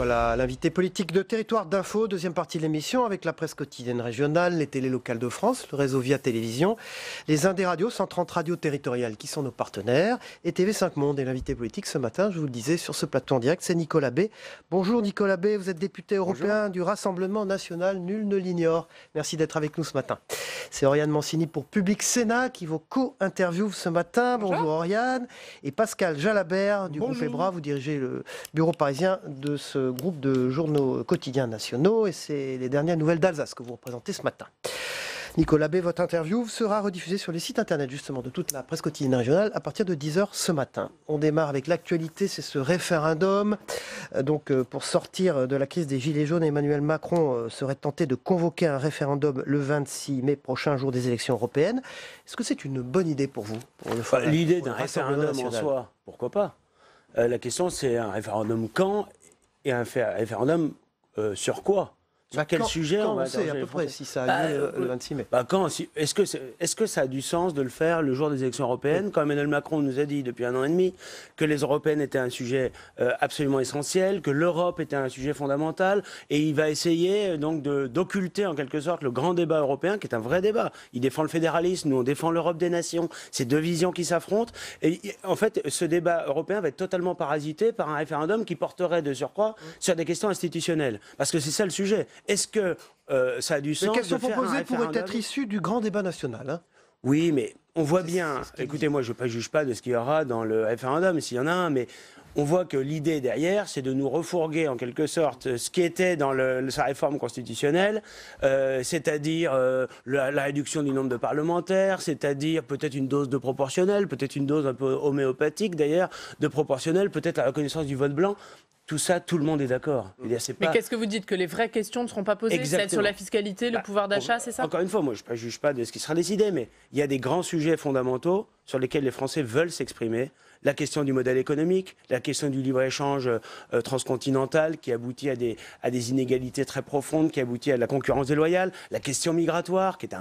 Voilà, l'invité politique de Territoire d'Info, deuxième partie de l'émission avec la presse quotidienne régionale, les télés locales de France, le réseau Via Télévision, les Indes radios, 130 radios territoriales qui sont nos partenaires, et TV5 Monde. Et l'invité politique ce matin, je vous le disais, sur ce plateau en direct, c'est Nicolas Bay. Bonjour Nicolas Bay, vous êtes député européen du Rassemblement National, nul ne l'ignore. Merci d'être avec nous ce matin. C'est Oriane Mancini pour Public Sénat qui vous co-interviewe ce matin. Bonjour Oriane. Et Pascal Jalabert du groupe EBRA, vous dirigez le bureau parisien de ce groupe de journaux quotidiens nationaux, et c'est les dernières nouvelles d'Alsace que vous représentez ce matin. Nicolas Bay, votre interview sera rediffusée sur les sites internet justement de toute la presse quotidienne régionale à partir de 10h ce matin. On démarre avec l'actualité, c'est ce référendum. Donc pour sortir de la crise des Gilets jaunes, Emmanuel Macron serait tenté de convoquer un référendum le 26 mai prochain, jour des élections européennes. Est-ce que c'est une bonne idée pour vous L'idée d'un référendum en soi, pourquoi pas? La question c'est un référendum quand et un référendum sur quoi? Sur quel sujet on sait à peu près si ça a lieu le 26 mai. Est-ce que ça a du sens de le faire le jour des élections européennes, quand Emmanuel Macron nous a dit depuis 1 an et demi que les européennes étaient un sujet absolument essentiel, que l'Europe était un sujet fondamental, et il va essayer donc d'occulter en quelque sorte le grand débat européen, qui est un vrai débat. Il défend le fédéralisme, nous on défend l'Europe des nations, c'est deux visions qui s'affrontent, et en fait ce débat européen va être totalement parasité par un référendum qui porterait de surcroît sur des questions institutionnelles, parce que c'est ça le sujet. Est-ce que ça a du sens de faire un référendum ? Les questions proposées pourraient être issues du grand débat national. Hein. Oui, mais on voit bien. Écoutez, moi, je ne juge pas de ce qu'il y aura dans le référendum, s'il y en a un, mais on voit que l'idée derrière, c'est de nous refourguer en quelque sorte ce qui était dans sa réforme constitutionnelle, c'est-à-dire la réduction du nombre de parlementaires, c'est-à-dire peut-être une dose de proportionnel, peut-être une dose un peu homéopathique d'ailleurs, de proportionnel, peut-être la reconnaissance du vote blanc. Tout ça, tout le monde est d'accord. Mais qu'est-ce que vous dites? Que les vraies questions ne seront pas posées? Celles sur la fiscalité, le pouvoir d'achat, c'est ça? Encore une fois, moi, je ne juge pas de ce qui sera décidé, mais il y a des grands sujets fondamentaux sur lesquels les Français veulent s'exprimer. La question du modèle économique, la question du libre-échange transcontinental qui aboutit à des inégalités très profondes, qui aboutit à la concurrence déloyale, la question migratoire qui est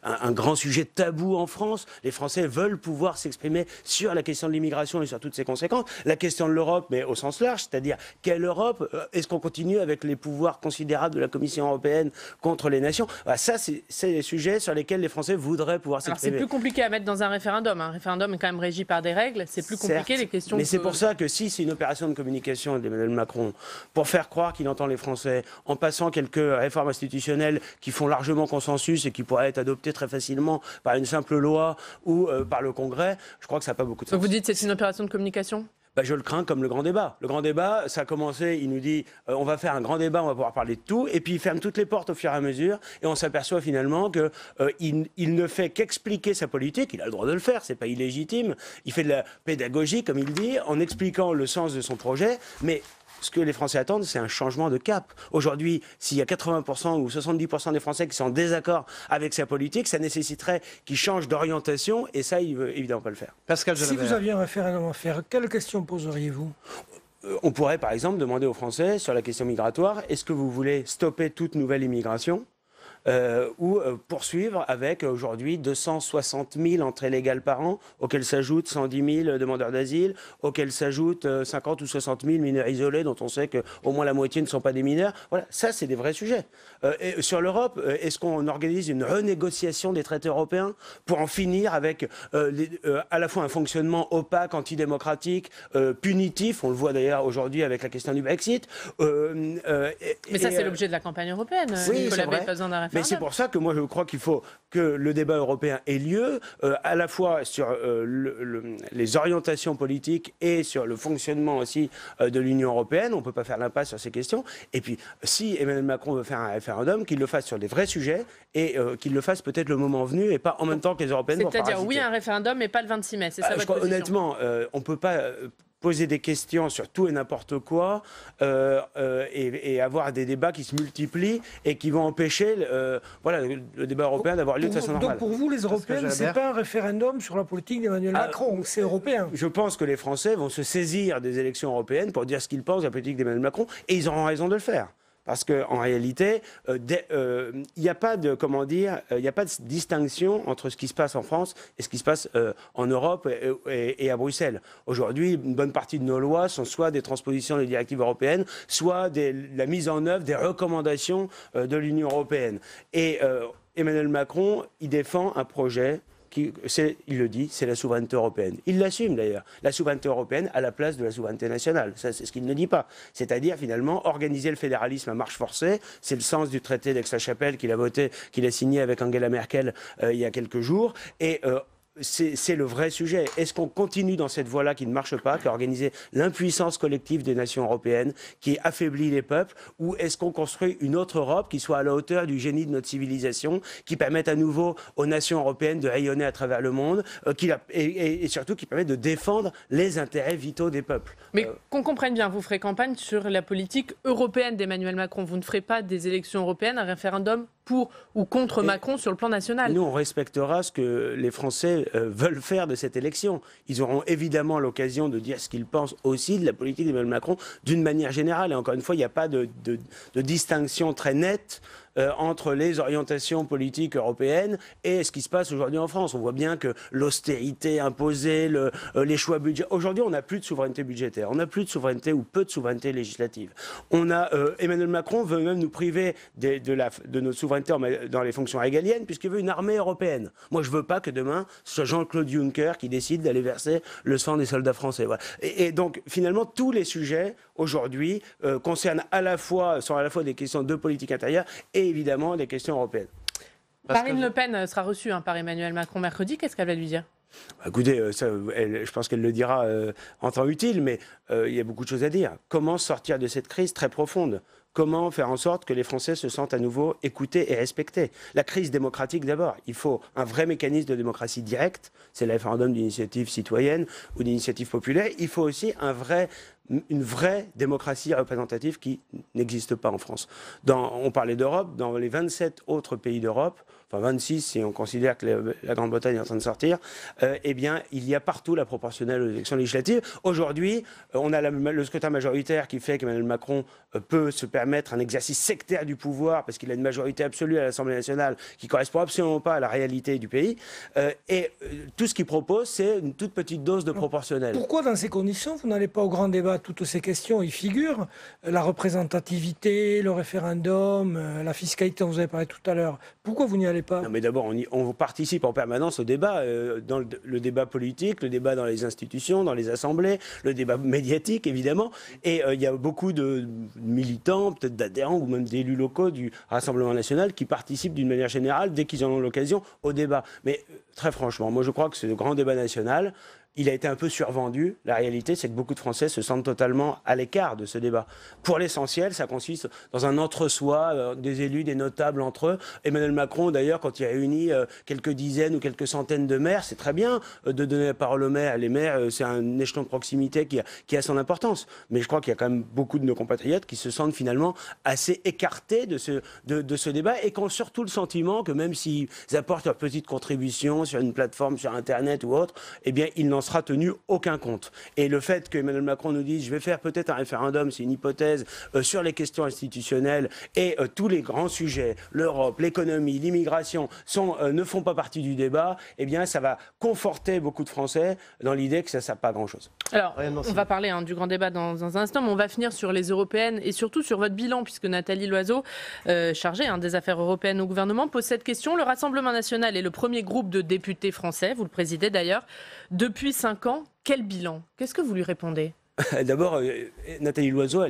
un grand sujet tabou en France. Les Français veulent pouvoir s'exprimer sur la question de l'immigration et sur toutes ses conséquences. La question de l'Europe, mais au sens large, c'est-à-dire quelle Europe? Est-ce qu'on continue avec les pouvoirs considérables de la Commission européenne contre les nations? Ça, c'est des sujets sur lesquels les Français voudraient pouvoir s'exprimer. Alors c'est plus compliqué à mettre dans un référendum. Un référendum est quand même régi par des règles. C'est plus compliqué, les questions. Mais c'est pour ça que si c'est une opération de communication d'Emmanuel Macron pour faire croire qu'il entend les Français en passant quelques réformes institutionnelles qui font largement consensus et qui pourraient être adoptées très facilement par une simple loi ou par le Congrès, je crois que ça n'a pas beaucoup de sens. Donc vous dites que c'est une opération de communication ? Je le crains comme le grand débat. Le grand débat, ça a commencé, il nous dit on va faire un grand débat, on va pouvoir parler de tout, et puis il ferme toutes les portes au fur et à mesure, et on s'aperçoit finalement qu'il ne fait qu'expliquer sa politique, il a le droit de le faire, c'est pas illégitime, il fait de la pédagogie, comme il dit, en expliquant le sens de son projet, mais ce que les Français attendent, c'est un changement de cap. Aujourd'hui, s'il y a 80% ou 70% des Français qui sont en désaccord avec sa politique, ça nécessiterait qu'il change d'orientation, et ça, il ne veut évidemment pas le faire. Pascal Jalabert. Si vous aviez un référendum à faire, quelles questions poseriez-vous ? On pourrait, par exemple, demander aux Français, sur la question migratoire, est-ce que vous voulez stopper toute nouvelle immigration ou poursuivre avec aujourd'hui 260 000 entrées légales par an, auxquelles s'ajoutent 110 000 demandeurs d'asile, auxquels s'ajoutent 50 ou 60 000 mineurs isolés, dont on sait qu'au moins la moitié ne sont pas des mineurs. Voilà, ça c'est des vrais sujets. Et sur l'Europe, est-ce qu'on organise une renégociation des traités européens pour en finir avec à la fois un fonctionnement opaque, antidémocratique, punitif, on le voit d'ailleurs aujourd'hui avec la question du Brexit. Mais ça c'est l'objet de la campagne européenne. Oui, Nicolas Bay, pas besoin d'un référendum. Mais c'est pour ça que moi je crois qu'il faut que le débat européen ait lieu à la fois sur les orientations politiques et sur le fonctionnement aussi de l'Union européenne. On ne peut pas faire l'impasse sur ces questions. Et puis si Emmanuel Macron veut faire un référendum, qu'il le fasse sur des vrais sujets et qu'il le fasse peut-être le moment venu et pas en même temps que les Européennes. C'est-à-dire oui un référendum mais pas le 26 mai, c'est ça votre position? Honnêtement, on ne peut pas poser des questions sur tout et n'importe quoi et avoir des débats qui se multiplient et qui vont empêcher le débat européen d'avoir lieu de façon normale. Donc pour vous, les Européennes, ce n'est pas un référendum sur la politique d'Emmanuel Macron, c'est européen. Je pense que les Français vont se saisir des élections européennes pour dire ce qu'ils pensent de la politique d'Emmanuel Macron et ils auront raison de le faire. Parce qu'en réalité, il n'y a pas de, il n'y a pas de distinction entre ce qui se passe en France et ce qui se passe en Europe et à Bruxelles. Aujourd'hui, une bonne partie de nos lois sont soit des transpositions des directives européennes, soit la mise en œuvre des recommandations de l'Union européenne. Et Emmanuel Macron, il défend un projet il le dit, c'est la souveraineté européenne. Il l'assume d'ailleurs, la souveraineté européenne à la place de la souveraineté nationale. Ça, c'est ce qu'il ne dit pas. C'est-à-dire, finalement, organiser le fédéralisme à marche forcée. C'est le sens du traité d'Aix-la-Chapelle qu'il a signé avec Angela Merkel il y a quelques jours. Et c'est le vrai sujet. Est-ce qu'on continue dans cette voie-là qui ne marche pas, qui a organisé l'impuissance collective des nations européennes, qui affaiblit les peuples, ou est-ce qu'on construit une autre Europe qui soit à la hauteur du génie de notre civilisation, qui permette à nouveau aux nations européennes de rayonner à travers le monde, et surtout qui permette de défendre les intérêts vitaux des peuples. Mais qu'on comprenne bien, vous ferez campagne sur la politique européenne d'Emmanuel Macron. Vous ne ferez pas des élections européennes un référendum pour ou contre Macron sur le plan national. Nous, on respectera ce que les Français veulent faire de cette élection. Ils auront évidemment l'occasion de dire ce qu'ils pensent aussi de la politique d'Emmanuel Macron d'une manière générale. Et encore une fois, il n'y a pas de distinction très nette entre les orientations politiques européennes et ce qui se passe aujourd'hui en France. On voit bien que l'austérité imposée, les choix budgétaires... Aujourd'hui, on n'a plus de souveraineté budgétaire, on n'a plus de souveraineté ou peu de souveraineté législative. Emmanuel Macron veut même nous priver de notre souveraineté dans les fonctions régaliennes puisqu'il veut une armée européenne. Moi, je ne veux pas que demain, ce soit Jean-Claude Juncker qui décide d'aller verser le sang des soldats français. Voilà. Et donc, finalement, tous les sujets, aujourd'hui, sont à la fois des questions de politique intérieure et évidemment des questions européennes. Marine Le Pen sera reçue par Emmanuel Macron mercredi. Qu'est-ce qu'elle va lui dire ? Écoutez, je pense qu'elle le dira en temps utile, mais il y a beaucoup de choses à dire. Comment sortir de cette crise très profonde ? Comment faire en sorte que les Français se sentent à nouveau écoutés et respectés ? La crise démocratique d'abord. Il faut un vrai mécanisme de démocratie directe. C'est le référendum d'initiative citoyenne ou d'initiative populaire. Il faut aussi une vraie démocratie représentative qui n'existe pas en France. On parlait d'Europe, dans les 27 autres pays d'Europe, enfin 26 si on considère que la Grande-Bretagne est en train de sortir, eh bien, il y a partout la proportionnelle aux élections législatives. Aujourd'hui, on a le scrutin majoritaire qui fait qu'Emmanuel Macron peut se permettre un exercice sectaire du pouvoir parce qu'il a une majorité absolue à l'Assemblée nationale qui ne correspond absolument pas à la réalité du pays. Tout ce qu'il propose, c'est une toute petite dose de proportionnelle. Pourquoi, dans ces conditions, vous n'allez pas au grand débat ? Toutes ces questions y figurent. La représentativité, le référendum, la fiscalité dont vous avez parlé tout à l'heure. Pourquoi vous n'y allez pas ? Non, mais d'abord, on participe en permanence au débat, dans le débat politique, le débat dans les institutions, dans les assemblées, le débat médiatique, évidemment. Et il y a beaucoup de militants, peut-être d'adhérents ou même d'élus locaux du Rassemblement national qui participent d'une manière générale, dès qu'ils en ont l'occasion, au débat. Mais très franchement, moi je crois que ce grand débat national, il a été un peu survendu. La réalité, c'est que beaucoup de Français se sentent totalement à l'écart de ce débat. Pour l'essentiel, ça consiste dans un entre-soi, des élus, des notables entre eux. Emmanuel Macron, d'ailleurs, quand il réunit quelques dizaines ou quelques centaines de maires, c'est très bien de donner la parole aux maires. Les maires, c'est un échelon de proximité qui a son importance. Mais je crois qu'il y a quand même beaucoup de nos compatriotes qui se sentent finalement assez écartés de ce débat et qui ont surtout le sentiment que même s'ils apportent leur petite contribution sur une plateforme, sur Internet ou autre, eh bien, ils n'en sera tenu aucun compte. Et le fait que Emmanuel Macron nous dise je vais faire peut-être un référendum, c'est une hypothèse, sur les questions institutionnelles et tous les grands sujets, l'Europe, l'économie, l'immigration, ne font pas partie du débat, eh bien ça va conforter beaucoup de Français dans l'idée que ça ne sert pas à grand-chose. Alors, on va parler du grand débat dans un instant, mais on va finir sur les européennes et surtout sur votre bilan, puisque Nathalie Loiseau, chargée des affaires européennes au gouvernement, pose cette question. Le Rassemblement national est le premier groupe de députés français, vous le présidez d'ailleurs, depuis 5 ans. Quel bilan ? Qu'est-ce que vous lui répondez ? D'abord, Nathalie Loiseau,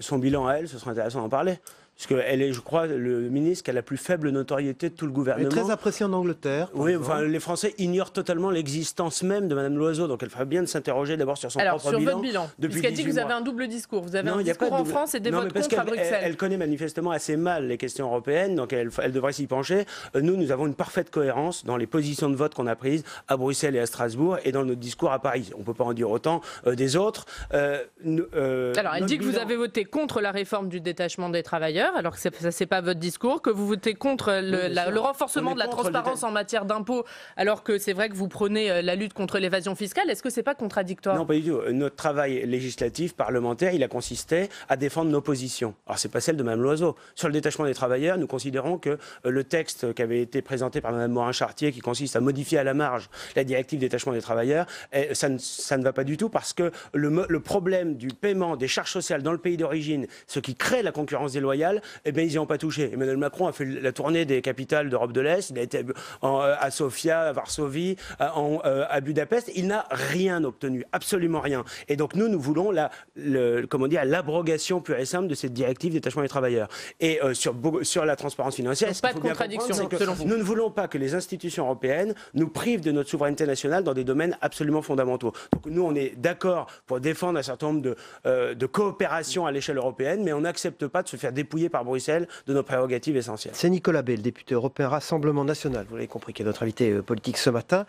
son bilan à elle, ce serait intéressant d'en parler. Parce qu'elle est, je crois, le ministre qui a la plus faible notoriété de tout le gouvernement. Elle est très appréciée en Angleterre. Oui, enfin, les Français ignorent totalement l'existence même de Mme Loiseau. Donc elle ferait bien de s'interroger d'abord sur son propre bilan. Alors, sur votre bilan, puisqu'elle dit que vous avez un double discours. Vous avez un discours en France et des votes contre à Bruxelles. Elle connaît manifestement assez mal les questions européennes, donc elle devrait s'y pencher. Nous avons une parfaite cohérence dans les positions de vote qu'on a prises à Bruxelles et à Strasbourg et dans notre discours à Paris. On ne peut pas en dire autant des autres. Alors, elle dit que vous avez voté contre la réforme du détachement des travailleurs. travailleurs, alors que ça c'est pas votre discours, que vous votez contre le renforcement de la transparence en matière d'impôts, alors que c'est vrai que vous prenez la lutte contre l'évasion fiscale. Est-ce que c'est pas contradictoire? Non, pas du tout. Notre travail législatif, parlementaire, il a consisté à défendre nos positions. Alors, c'est pas celle de Mme Loiseau. Sur le détachement des travailleurs, nous considérons que le texte qui avait été présenté par Mme Morin-Chartier, qui consiste à modifier à la marge la directive détachement des travailleurs, ça ne va pas du tout, parce que le problème du paiement des charges sociales dans le pays d'origine, ce qui crée la concurrence déloyale, eh bien, ils n'y ont pas touché. Emmanuel Macron a fait la tournée des capitales d'Europe de l'Est, il a été à Sofia, à Varsovie, à Budapest, il n'a rien obtenu, absolument rien. Et donc nous voulons l'abrogation pure et simple de cette directive détachement des travailleurs. Et sur la transparence financière, pas de contradiction, selon vous. Nous ne voulons pas que les institutions européennes nous privent de notre souveraineté nationale dans des domaines absolument fondamentaux. Donc nous, on est d'accord pour défendre un certain nombre de coopérations à l'échelle européenne, mais on n'accepte pas de se faire dépouiller par Bruxelles de nos prérogatives essentielles. C'est Nicolas Bay, le député européen Rassemblement National, vous l'avez compris, qui est notre invité politique ce matin.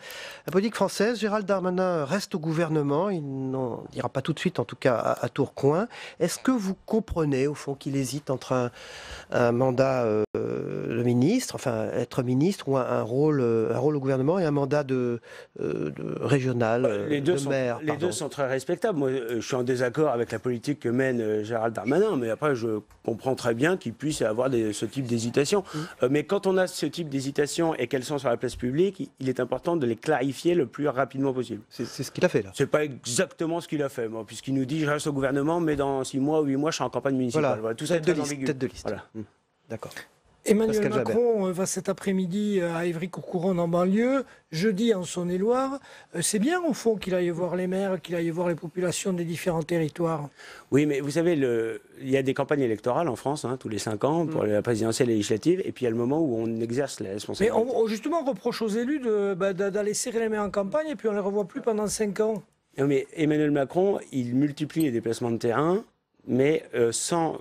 La politique française, Gérald Darmanin reste au gouvernement, il n'en ira pas tout de suite, en tout cas à Tourcoing. Est-ce que vous comprenez, au fond, qu'il hésite entre un mandat de ministre, enfin être ministre, ou un rôle au gouvernement, et un mandat de régional, de maire? Les deux sont très respectables. Moi, je suis en désaccord avec la politique que mène Gérald Darmanin, mais après, je comprends très bien qu'il puisse y avoir ce type d'hésitation. Mais quand on a ce type d'hésitation et qu'elles sont sur la place publique, il est important de les clarifier le plus rapidement possible. C'est ce qu'il a fait, là. C'est pas exactement ce qu'il a fait, moi, puisqu'il nous dit je reste au gouvernement, mais dans 6 mois ou 8 mois, je serai en campagne municipale. Voilà, tout ça est très ambigu. Tête de liste. Voilà. D'accord. Emmanuel Macron va cet après-midi à Ivry-Courcouronnes en banlieue, jeudi en Saône-et-Loire. C'est bien au fond qu'il aille voir les maires, qu'il aille voir les populations des différents territoires. Oui, mais vous savez, il y a des campagnes électorales en France, tous les 5 ans, pour la présidentielle et législative, et puis il y a le moment où on exerce les responsabilités. Mais justement, on reproche aux élus d'aller serrer les mains en campagne, et puis on ne les revoit plus pendant 5 ans. Non, mais Emmanuel Macron, il multiplie les déplacements de terrain, mais sans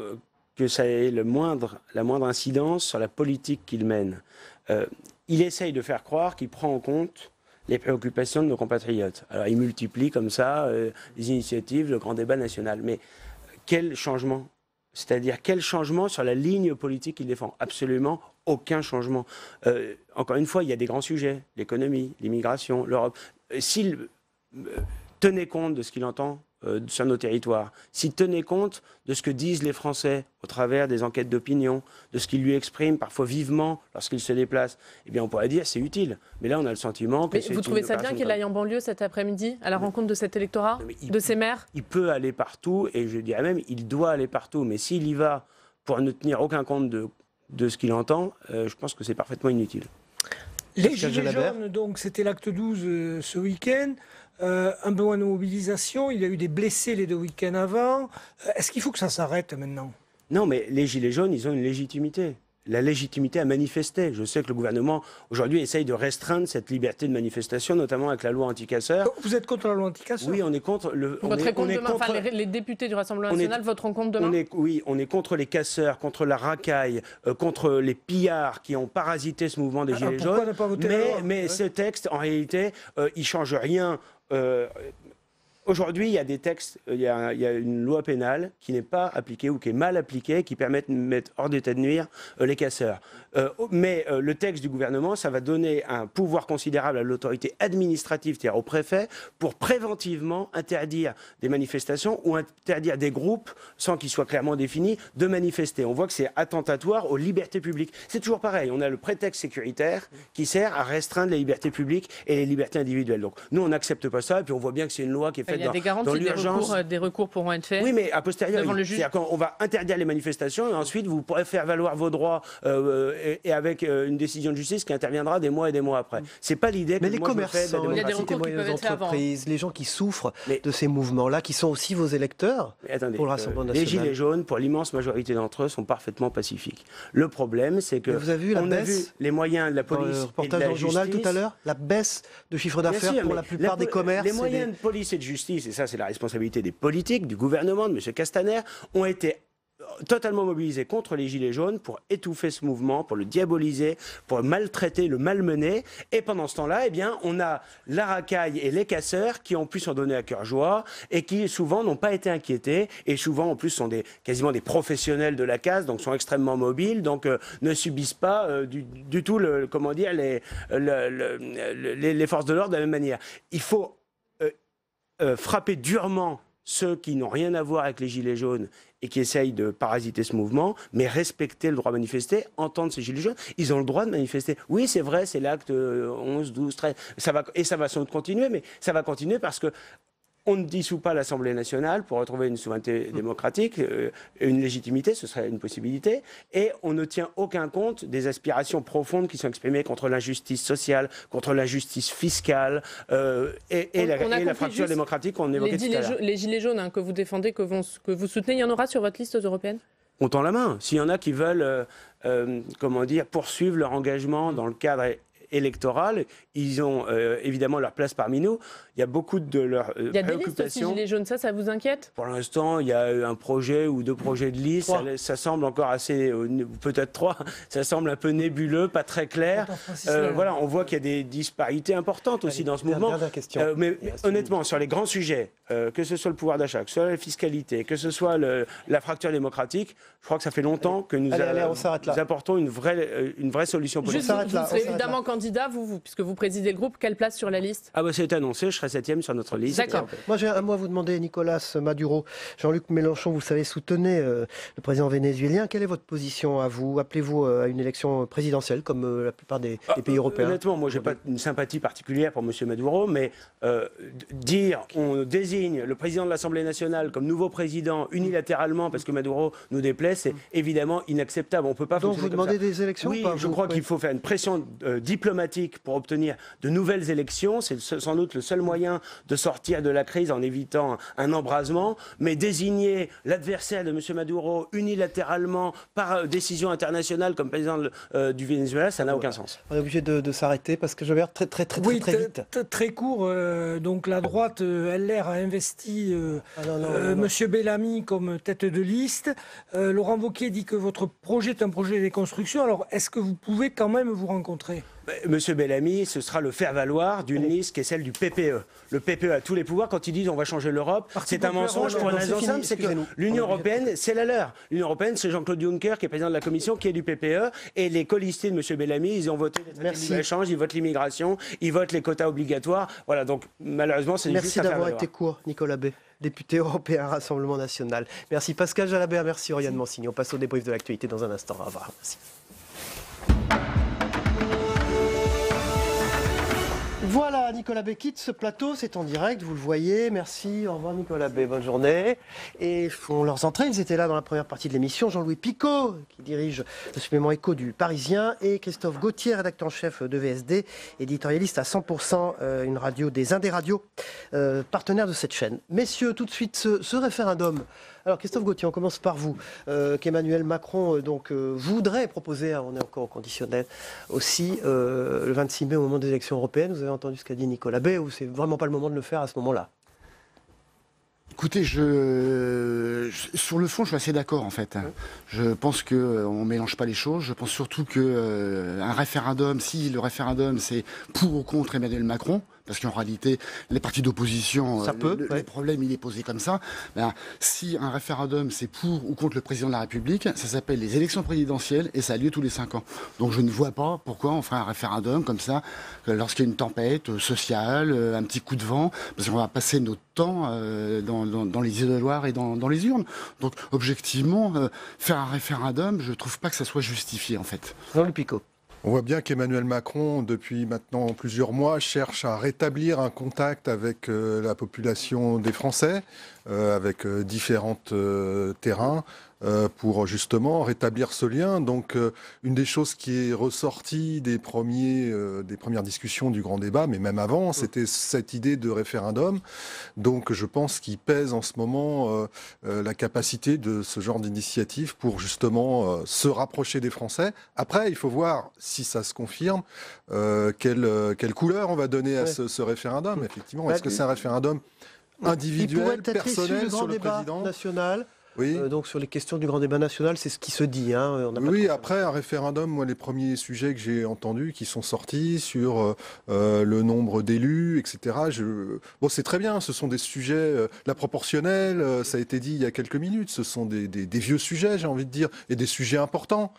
que ça ait la moindre incidence sur la politique qu'il mène. Il essaye de faire croire qu'il prend en compte les préoccupations de nos compatriotes. Alors il multiplie comme ça les initiatives, le grand débat national. Mais quel changement? C'est-à-dire quel changement sur la ligne politique qu'il défend? Absolument aucun changement. Encore une fois, il y a des grands sujets, l'économie, l'immigration, l'Europe. S'il tenait compte de ce qu'il entend sur nos territoires, s'il tenait compte de ce que disent les Français au travers des enquêtes d'opinion, de ce qu'ils lui expriment parfois vivement lorsqu'il se déplace, eh bien on pourrait dire c'est utile. Mais là on a le sentiment que c'est... Vous trouvez ça bien qu'il aille en banlieue cet après-midi à la rencontre de cet électorat, de ces maires? Il peut aller partout, et je dirais même il doit aller partout. Mais s'il y va pour ne tenir aucun compte de ce qu'il entend, je pense que c'est parfaitement inutile. Les Gilets jaunes, donc c'était l'acte 12 ce week-end. Un besoin de mobilisation, il y a eu des blessés les 2 week-ends avant. Est-ce qu'il faut que ça s'arrête maintenant? Non, mais les Gilets jaunes, ils ont une légitimité. La légitimité à manifester. Je sais que le gouvernement, aujourd'hui, essaye de restreindre cette liberté de manifestation, notamment avec la loi anti-casseurs. Vous êtes contre la loi anti-casseurs? Oui, on est contre... les députés du Rassemblement national voteront contre demain? Oui, on est contre les casseurs, contre la racaille, contre les pillards qui ont parasité ce mouvement des Gilets jaunes. Ne pas voter mais ce texte, en réalité, il ne change rien. Aujourd'hui, il y a des textes, il y a une loi pénale qui n'est pas appliquée ou qui est mal appliquée, qui permet de mettre hors d'état de nuire les casseurs. Mais le texte du gouvernement, ça va donner un pouvoir considérable à l'autorité administrative, c'est-à-dire au préfet, pour préventivement interdire des manifestations ou interdire des groupes, sans qu'ils soient clairement définis, de manifester. On voit que c'est attentatoire aux libertés publiques. C'est toujours pareil, on a le prétexte sécuritaire qui sert à restreindre les libertés publiques et les libertés individuelles. Donc nous, on n'accepte pas ça, et puis on voit bien que c'est une loi qui est faite il y a des garanties, des recours pourront être faits. Oui, mais a posteriori. Devant le juge. C'est-à-dire qu'on va interdire les manifestations et ensuite vous pourrez faire valoir vos droits et avec une décision de justice qui interviendra des mois et des mois après. C'est pas l'idée que mais les commerçants, il y a des recours qui peuvent être faits avant. Les gens qui souffrent de ces mouvements-là, qui sont aussi vos électeurs pour le Rassemblement national. Les Gilets jaunes, pour l'immense majorité d'entre eux, sont parfaitement pacifiques. Le problème, c'est que vous avez vu on a vu les moyens de la police le reportage dans le journal tout à l'heure, la baisse de chiffre d'affaires pour la plupart des commerces. Les moyens de police et de justice, et ça c'est la responsabilité des politiques, du gouvernement, de M. Castaner, ont été totalement mobilisé contre les Gilets jaunes pour étouffer ce mouvement, pour le diaboliser, pour le maltraiter, le malmener. Et pendant ce temps-là, eh bien, on a la racaille et les casseurs qui ont pu s'en donner à cœur joie et qui souvent n'ont pas été inquiétés et souvent en plus sont quasiment des professionnels de la casse, donc sont extrêmement mobiles, donc ne subissent pas du tout les forces de l'ordre de la même manière. Il faut frapper durement ceux qui n'ont rien à voir avec les Gilets jaunes et qui essayent de parasiter ce mouvement, mais respecter le droit de manifester, entendre ces Gilets jaunes. Ils ont le droit de manifester. Oui, c'est vrai, c'est l'acte 11, 12, 13. Ça va sans doute continuer, mais ça va continuer parce que on ne dissout pas l'Assemblée nationale pour retrouver une souveraineté démocratique, une légitimité, ce serait une possibilité, et on ne tient aucun compte des aspirations profondes qui sont exprimées contre l'injustice sociale, contre l'injustice fiscale et la fracture démocratique qu'on évoquait tout à l'heure. Les gilets jaunes que vous défendez, que vous soutenez, il y en aura sur votre liste européenne ? On tend la main. S'il y en a qui veulent poursuivre leur engagement dans le cadre électoral, ils ont évidemment leur place parmi nous. Il y a beaucoup de leurs préoccupations. Il y a des listes aussi Gilets jaunes, ça vous inquiète ? Pour l'instant, il y a un projet ou 2 projets de liste. Ça semble encore assez, peut-être 3, ça semble un peu nébuleux, pas très clair. Voilà, on voit qu'il y a des disparités importantes aussi dans ce mouvement. Mais honnêtement, sur les grands sujets, que ce soit le pouvoir d'achat, que ce soit la fiscalité, que ce soit la fracture démocratique, je crois que ça fait longtemps que nous apportons une vraie solution politique. Vous serez évidemment candidat, puisque vous présidez le groupe. Quelle place sur la liste ? Ah bah c'est annoncé, je serai 7e sur notre liste. D'accord. Moi j'ai un mot à vous demander, Nicolas Maduro. Jean-Luc Mélenchon, vous savez, soutenez le président vénézuélien. Quelle est votre position à vous ? Appelez-vous à une élection présidentielle comme la plupart des pays européens ? Honnêtement, moi j'ai pas une sympathie particulière pour M. Maduro, mais on désigne le président de l'Assemblée nationale comme nouveau président unilatéralement parce que Maduro nous déplaît, c'est évidemment inacceptable. On peut pas. Donc vous demandez des élections ? Oui, je crois qu'il faut faire une pression diplomatique pour obtenir de nouvelles élections. C'est sans doute le seul moyen de sortir de la crise en évitant un embrasement. Mais désigner l'adversaire de M. Maduro unilatéralement par décision internationale comme président du Venezuela, ça n'a aucun sens. On est obligé de s'arrêter parce que je vais très vite. Très court. Donc la droite, LR, a investi M. Bellamy comme tête de liste. Laurent Wauquiez dit que votre projet est un projet de déconstruction. Alors est-ce que vous pouvez quand même vous rencontrer ? Monsieur Bellamy, ce sera le faire-valoir d'une liste qui est celle du PPE. Le PPE a tous les pouvoirs. Quand ils disent on va changer l'Europe, c'est un mensonge pour une raison simple, c'est que l'Union européenne, c'est la leur. L'Union européenne, c'est Jean-Claude Juncker qui est président de la Commission, qui est du PPE. Et les colistés de monsieur Bellamy, ils ont voté les traités de libre-échange, ils votent l'immigration, ils votent les quotas obligatoires. Voilà, donc malheureusement, c'est juste un faire-valoir. Merci d'avoir été court, Nicolas B., député européen Rassemblement National. Merci Pascal Jalabert, merci Oriane Mancini. On passe au débrief de l'actualité dans un instant. Au revoir. Merci. Voilà, Nicolas B quitte ce plateau, c'est en direct, vous le voyez. Merci, au revoir Nicolas B, bonne journée. Et font leurs entrées, ils étaient là dans la première partie de l'émission. Jean-Louis Picot, qui dirige le supplément écho du Parisien, et Christophe Gauthier, rédacteur en chef de VSD, éditorialiste à 100%, une radio des Indes radios, partenaire de cette chaîne. Messieurs, tout de suite, ce référendum. Alors Christophe Gauthier, on commence par vous, qu'Emmanuel Macron voudrait proposer, on est encore au conditionnel aussi, le 26 mai au moment des élections européennes. Vous avez entendu ce qu'a dit Nicolas B, ou c'est vraiment pas le moment de le faire à ce moment-là ? Écoutez, sur le fond, je suis assez d'accord en fait. Je pense qu'on ne mélange pas les choses. Je pense surtout qu'un référendum, si le référendum c'est pour ou contre Emmanuel Macron, parce qu'en réalité, les partis d'opposition, le problème il est posé comme ça. Si un référendum c'est pour ou contre le président de la République, ça s'appelle les élections présidentielles et ça a lieu tous les 5 ans. Donc je ne vois pas pourquoi on ferait un référendum comme ça lorsqu'il y a une tempête sociale, un petit coup de vent, parce qu'on va passer notre temps dans les isoloirs et dans les urnes. Donc objectivement, faire un référendum, je ne trouve pas que ça soit justifié en fait. Jean-Luc Picot. On voit bien qu'Emmanuel Macron, depuis maintenant plusieurs mois, cherche à rétablir un contact avec la population des Français, avec différents terrains, pour justement rétablir ce lien. Donc une des choses qui est ressortie des premières discussions du grand débat, mais même avant, c'était cette idée de référendum. Donc je pense qu'il pèse en ce moment la capacité de ce genre d'initiative pour justement se rapprocher des Français. Après, il faut voir si ça se confirme, quelle couleur on va donner à ce référendum. Effectivement, est-ce que c'est un référendum individuel, personnel sur le président national? Oui. Donc sur les questions du grand débat national, c'est ce qui se dit. Hein. Oui, après un référendum, moi les premiers sujets que j'ai entendus qui sont sortis sur le nombre d'élus, etc. Bon, c'est très bien, ce sont des sujets, la proportionnelle, ça a été dit il y a quelques minutes, ce sont des vieux sujets, j'ai envie de dire, et des sujets importants.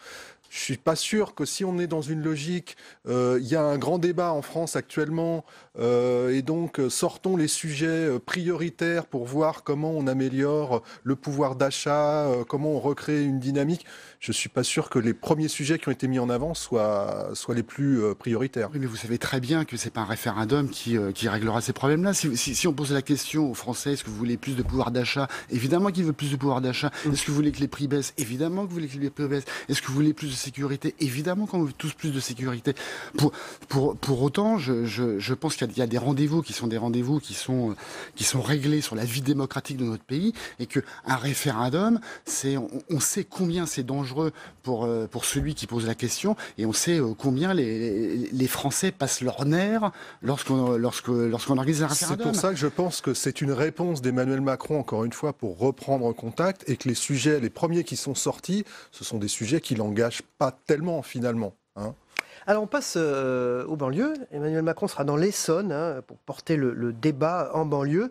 Je suis pas sûr que si on est dans une logique, il y a un grand débat en France actuellement, et donc sortons les sujets prioritaires pour voir comment on améliore le pouvoir d'achat, comment on recrée une dynamique. Je suis pas sûr que les premiers sujets qui ont été mis en avant soient les plus prioritaires. Oui, mais vous savez très bien que c'est pas un référendum qui réglera ces problèmes-là. Si on pose la question aux Français, est-ce que vous voulez plus de pouvoir d'achat? Évidemment qu'ils veulent plus de pouvoir d'achat. Est-ce que vous voulez que les prix baissent? Évidemment que vous voulez que les prix baissent. Est-ce que vous voulez plus de sécurité? Évidemment qu'on veut tous plus de sécurité. Pour autant, je pense qu'il y a des rendez-vous qui sont réglés sur la vie démocratique de notre pays, et que un référendum, on sait combien c'est dangereux pour celui qui pose la question, et on sait combien les Français passent leur nerf lorsqu'on organise un référendum. C'est pour ça que je pense que c'est une réponse d'Emmanuel Macron, encore une fois, pour reprendre contact, et que les premiers qui sont sortis, ce sont des sujets qui l'engagent pas tellement finalement. Hein. Alors on passe aux banlieues. Emmanuel Macron sera dans l'Essonne pour porter le débat en banlieue.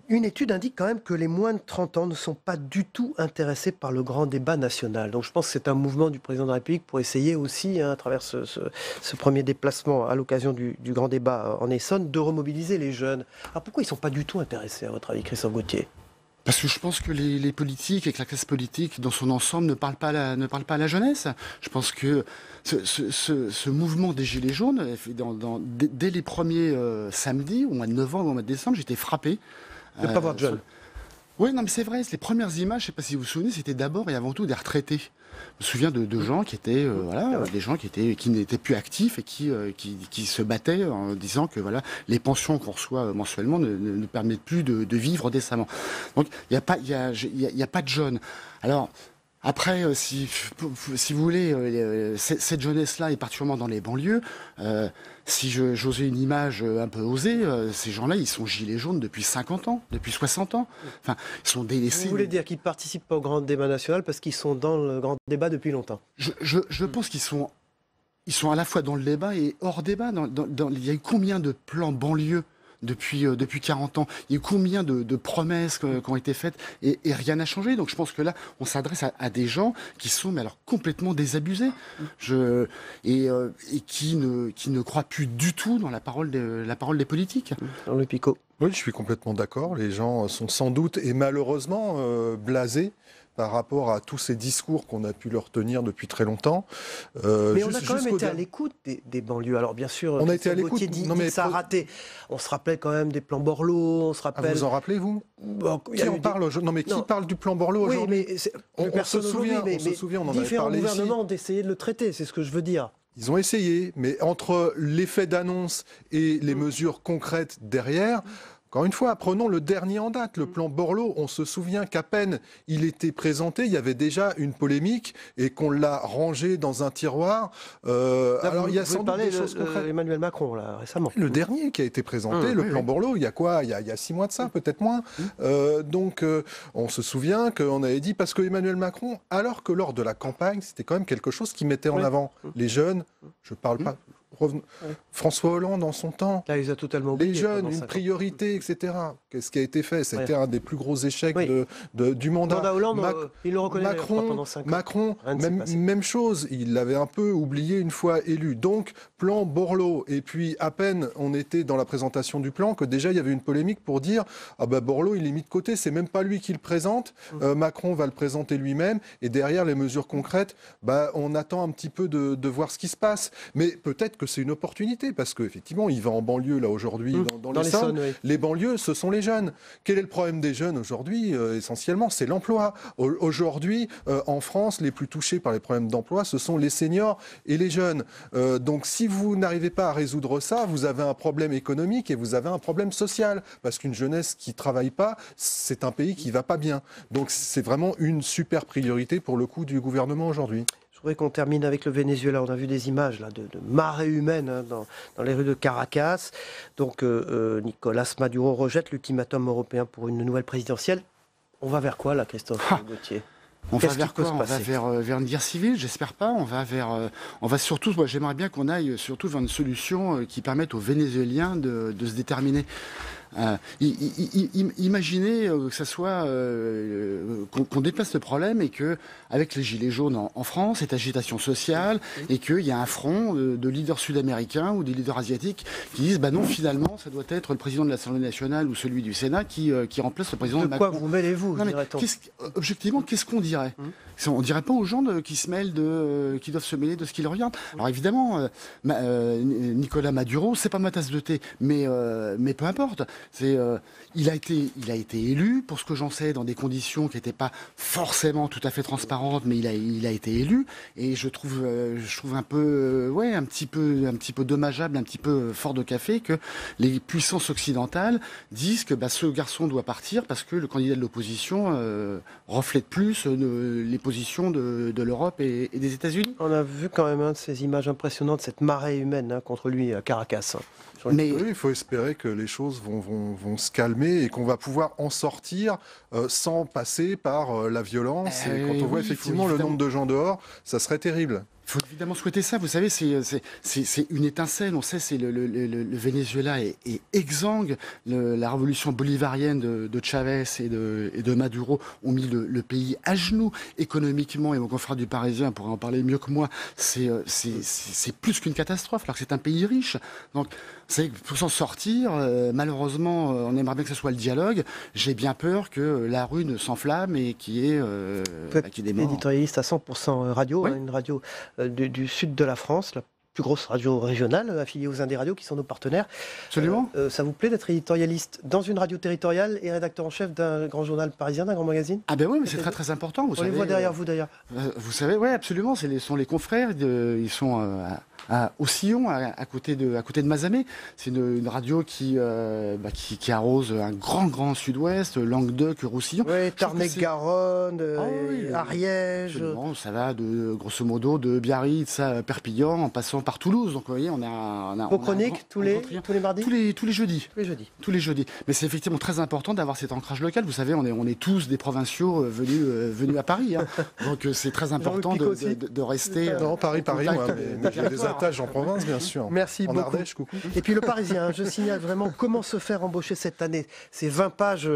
Une étude indique quand même que les moins de 30 ans ne sont pas du tout intéressés par le grand débat national. Donc je pense que c'est un mouvement du président de la République pour essayer aussi, à travers ce premier déplacement à l'occasion du grand débat en Essonne, de remobiliser les jeunes. Alors pourquoi ils ne sont pas du tout intéressés, à votre avis, Christophe Gauthier ? Parce que je pense que les politiques et que la classe politique dans son ensemble ne parle pas à la jeunesse. Je pense que ce mouvement des Gilets jaunes, dès les premiers samedis, au mois de novembre, au mois de décembre, j'étais frappé. De ne pas voir de jeunes. Oui, non, mais c'est vrai. Les premières images, je ne sais pas si vous vous souvenez, c'était d'abord et avant tout des retraités. Je me souviens de gens qui étaient, des gens qui n'étaient plus actifs et qui se battaient en disant que les pensions qu'on reçoit mensuellement ne permettent plus de vivre décemment. Donc il n'y a pas de jeunes. Alors. Après, si vous voulez, cette jeunesse-là, et particulièrement dans les banlieues, si j'osais une image un peu osée, ces gens-là, ils sont gilets jaunes depuis 50 ans, depuis 60 ans. Enfin, ils sont délaissés. Vous voulez dire qu'ils ne participent pas au grand débat national parce qu'ils sont dans le grand débat depuis longtemps? Je pense qu'ils sont à la fois dans le débat et hors débat. Il y a eu combien de plans banlieues depuis 40 ans. Il y a eu combien de promesses qui ont été faites et rien n'a changé. Donc je pense que là, on s'adresse à des gens qui sont complètement désabusés et qui ne croient plus du tout dans la parole des politiques. Dans le Picot. Oui, je suis complètement d'accord. Les gens sont sans doute et malheureusement blasés par rapport à tous ces discours qu'on a pu leur tenir depuis très longtemps. Mais on a quand même été à l'écoute des banlieues. Alors bien sûr, on a été à l'écoute. Ça a raté. On se rappelait quand même des plans Borloo. On se rappelle. Vous en rappelez, vous? Qui en parle? Non, mais qui parle du plan Borloo aujourd'hui? On se souvient. On en avait parlé ici. Différents gouvernements ont essayé de le traiter. C'est ce que je veux dire. Ils ont essayé, mais entre l'effet d'annonce et les mesures concrètes derrière. Encore une fois, prenons le dernier en date, le plan Borloo. On se souvient qu'à peine il était présenté, il y avait déjà une polémique et qu'on l'a rangé dans un tiroir. Alors il y a sans doute des choses concrètes. Emmanuel Macron, là, récemment. Le dernier qui a été présenté, le plan Borloo, il y a quoi? Il y a 6 mois de ça, peut-être moins. Donc on se souvient qu'on avait dit, parce que Emmanuel Macron, alors que lors de la campagne, c'était quand même quelque chose qui mettait en avant les jeunes. Je parle pas... François Hollande, en son temps, là, il a totalement oublié, les jeunes, une priorité, etc. Qu'est-ce qui a été fait? C'était un des plus gros échecs du mandat. Hollande, il le reconnaît pendant 5 ans. Macron, même chose. Il l'avait un peu oublié une fois élu. Donc, plan Borloo. Et puis, à peine on était dans la présentation du plan, que déjà il y avait une polémique pour dire Borloo, il est mis de côté, c'est même pas lui qui le présente. Macron va le présenter lui-même. Et derrière les mesures concrètes, on attend un petit peu de voir ce qui se passe. Mais peut-être que c'est une opportunité, parce qu'effectivement, il va en banlieue, là, aujourd'hui, dans l'Essonne. Les banlieues, ce sont les jeunes. Quel est le problème des jeunes aujourd'hui? Essentiellement, c'est l'emploi. Aujourd'hui, en France, les plus touchés par les problèmes d'emploi, ce sont les seniors et les jeunes. Donc, si vous n'arrivez pas à résoudre ça, vous avez un problème économique et vous avez un problème social. Parce qu'une jeunesse qui ne travaille pas, c'est un pays qui ne va pas bien. Donc, c'est vraiment une super priorité, pour le coup, du gouvernement aujourd'hui. Je voudrais qu'on termine avec le Venezuela. On a vu des images là, de marée humaine dans les rues de Caracas. Donc Nicolas Maduro rejette l'ultimatum européen pour une nouvelle présidentielle. On va vers quoi là, Christophe Gauthier? On va vers quoi? On va vers une guerre civile, j'espère pas. On va surtout, moi j'aimerais bien qu'on aille surtout vers une solution qui permette aux Vénézuéliens de se déterminer. Imaginez que ça soit qu'on déplace le problème et que avec les gilets jaunes en France, cette agitation sociale, et qu'il y a un front de leaders sud-américains ou des leaders asiatiques qui disent bah non, finalement ça doit être le président de l'Assemblée nationale ou celui du Sénat qui remplace le président de Macron. De quoi vous mêlez-vous? Objectivement, qu'est-ce qu'on dirait? On dirait pas aux gens qui doivent se mêler de ce qui les regarde. Alors évidemment, Nicolas Maduro, c'est pas ma tasse de thé, mais peu importe. Il a été élu, pour ce que j'en sais, dans des conditions qui n'étaient pas forcément tout à fait transparentes, mais il a été élu, et je trouve un petit peu dommageable, un petit peu fort de café que les puissances occidentales disent que ce garçon doit partir parce que le candidat de l'opposition reflète plus les positions de l'Europe et des États-Unis. On a vu quand même ces images impressionnantes, cette marée humaine contre lui à Caracas. Mais oui, il faut espérer que les choses vont se calmer et qu'on va pouvoir en sortir sans passer par la violence. Et quand on voit effectivement le nombre de gens dehors, ça serait terrible. Il faut évidemment souhaiter ça. Vous savez, c'est une étincelle. On sait, le Venezuela est exsangue. La révolution bolivarienne de Chavez et de Maduro ont mis le pays à genoux économiquement. Et mon confrère du Parisien pourrait en parler mieux que moi. C'est plus qu'une catastrophe, alors que c'est un pays riche. Donc, pour s'en sortir, malheureusement, on aimerait bien que ce soit le dialogue. J'ai bien peur que la rue ne s'enflamme et qu'il y ait des morts. Éditorialiste à 100% radio, oui. Une radio du sud de la France, la plus grosse radio régionale affiliée aux Indes-Radios qui sont nos partenaires. Absolument. Ça vous plaît d'être éditorialiste dans une radio territoriale et rédacteur en chef d'un grand journal parisien, d'un grand magazine? Ah ben oui, mais c'est très très important. On les voit derrière vous d'ailleurs. Vous savez, oui, absolument. Ce sont les confrères. Ils sont au Sillon, à côté de Mazamet. C'est une radio qui arrose un grand sud-ouest, Languedoc, Roussillon. Oui, Tarn-et-Garonne, Ariège. Absolument, ça va grosso modo de Biarritz à Perpignan en passant par Toulouse. Donc vous voyez, on a vos chroniques tous les mardis, tous les jeudis. Tous les jeudis. Mais c'est effectivement très important d'avoir cet ancrage local. Vous savez, on est tous des provinciaux venus à Paris. Hein. Donc c'est très important de rester. Non, Paris, moi, mais j'ai des attaches en province, bien sûr. Merci en beaucoup. Ardèche, coucou. Et puis le Parisien, je signale vraiment comment se faire embaucher cette année. Ces 20 pages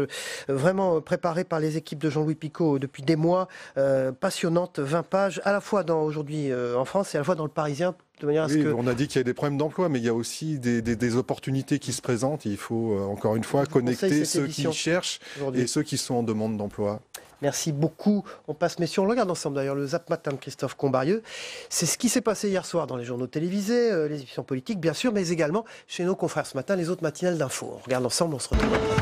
vraiment préparées par les équipes de Jean-Louis Picot depuis des mois, passionnantes, 20 pages, à la fois aujourd'hui en France et à la fois dans le Parisien. De manière à ce que... On a dit qu'il y a des problèmes d'emploi, mais il y a aussi des opportunités qui se présentent. Il faut, encore une fois, connecter ceux qui cherchent et ceux qui sont en demande d'emploi. Merci beaucoup. On passe, messieurs, on regarde ensemble d'ailleurs le Zap Matin de Christophe Combarieux. C'est ce qui s'est passé hier soir dans les journaux télévisés, les émissions politiques, bien sûr, mais également chez nos confrères ce matin, les autres matinales d'infos. On regarde ensemble, on se retrouve après.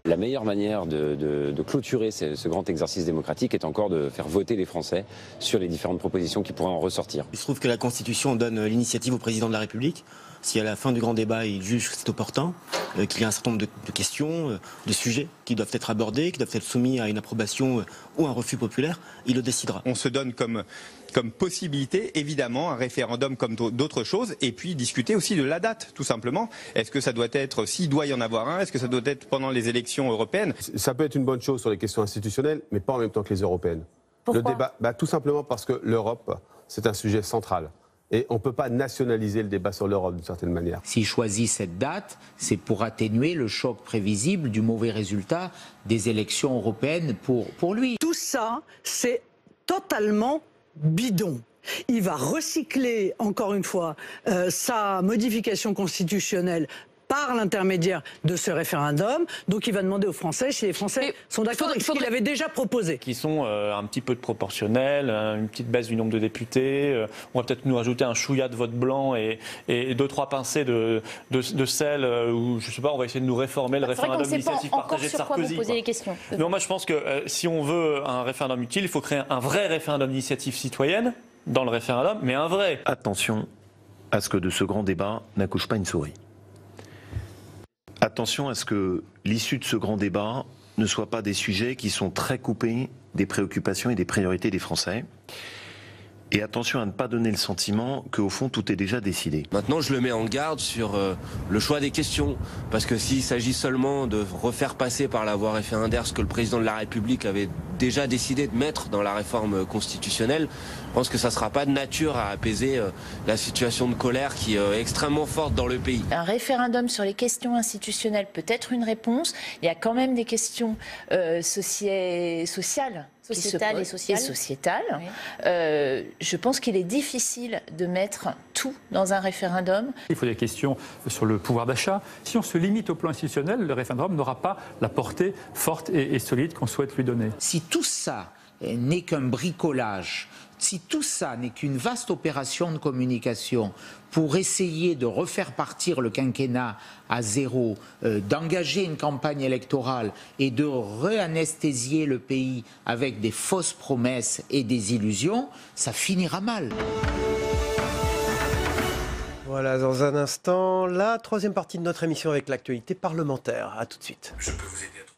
La meilleure manière de clôturer ce grand exercice démocratique est encore de faire voter les Français sur les différentes propositions qui pourraient en ressortir. Il se trouve que la Constitution donne l'initiative au président de la République. Si à la fin du grand débat, il juge que c'est opportun, qu'il y a un certain nombre de questions, de sujets qui doivent être abordés, qui doivent être soumis à une approbation ou un refus populaire, il le décidera. On se donne comme possibilité, évidemment, un référendum comme d'autres choses, et puis discuter aussi de la date, tout simplement. Est-ce que ça doit être, s'il doit y en avoir un, est-ce que ça doit être pendant les élections européennes? Ça peut être une bonne chose sur les questions institutionnelles, mais pas en même temps que les européennes. Pourquoi? Le débat, tout simplement parce que l'Europe, c'est un sujet central. Et on ne peut pas nationaliser le débat sur l'Europe d'une certaine manière. S'il choisit cette date, c'est pour atténuer le choc prévisible du mauvais résultat des élections européennes pour lui. Tout ça, c'est totalement bidon. Il va recycler, encore une fois, sa modification constitutionnelle par l'intermédiaire de ce référendum. Donc il va demander aux Français si les Français sont d'accord avec ce qu'il avait déjà proposé. Qui sont un petit peu de proportionnel, une petite baisse du nombre de députés. On va peut-être nous ajouter un chouïa de vote blanc et 2-3 pincées de sel, ou je sais pas, on va essayer de nous réformer le référendum d'initiative partagée de Sarkozy. Vous posez les questions. Non, moi je pense que si on veut un référendum utile, il faut créer un vrai référendum d'initiative citoyenne dans le référendum, mais un vrai. Attention à ce que de ce grand débat n'accouche pas une souris. Attention à ce que l'issue de ce grand débat ne soit pas des sujets qui sont très coupés des préoccupations et des priorités des Français. Et attention à ne pas donner le sentiment qu'au fond tout est déjà décidé. Maintenant, je le mets en garde sur le choix des questions, parce que s'il s'agit seulement de refaire passer par la voie référendaire ce que le président de la République avait déjà décidé de mettre dans la réforme constitutionnelle, je pense que ça ne sera pas de nature à apaiser la situation de colère qui est extrêmement forte dans le pays. Un référendum sur les questions institutionnelles peut être une réponse. Il y a quand même des questions sociales. Sociétales et sociétales. Oui. Je pense qu'il est difficile de mettre tout dans un référendum. Il faut des questions sur le pouvoir d'achat. Si on se limite au plan institutionnel, le référendum n'aura pas la portée forte et solide qu'on souhaite lui donner. Si tout ça n'est qu'un bricolage, si tout ça n'est qu'une vaste opération de communication pour essayer de refaire partir le quinquennat à zéro, d'engager une campagne électorale et de réanesthésier le pays avec des fausses promesses et des illusions, ça finira mal. Voilà, dans un instant, la troisième partie de notre émission avec l'actualité parlementaire. À tout de suite. Je peux vous aider à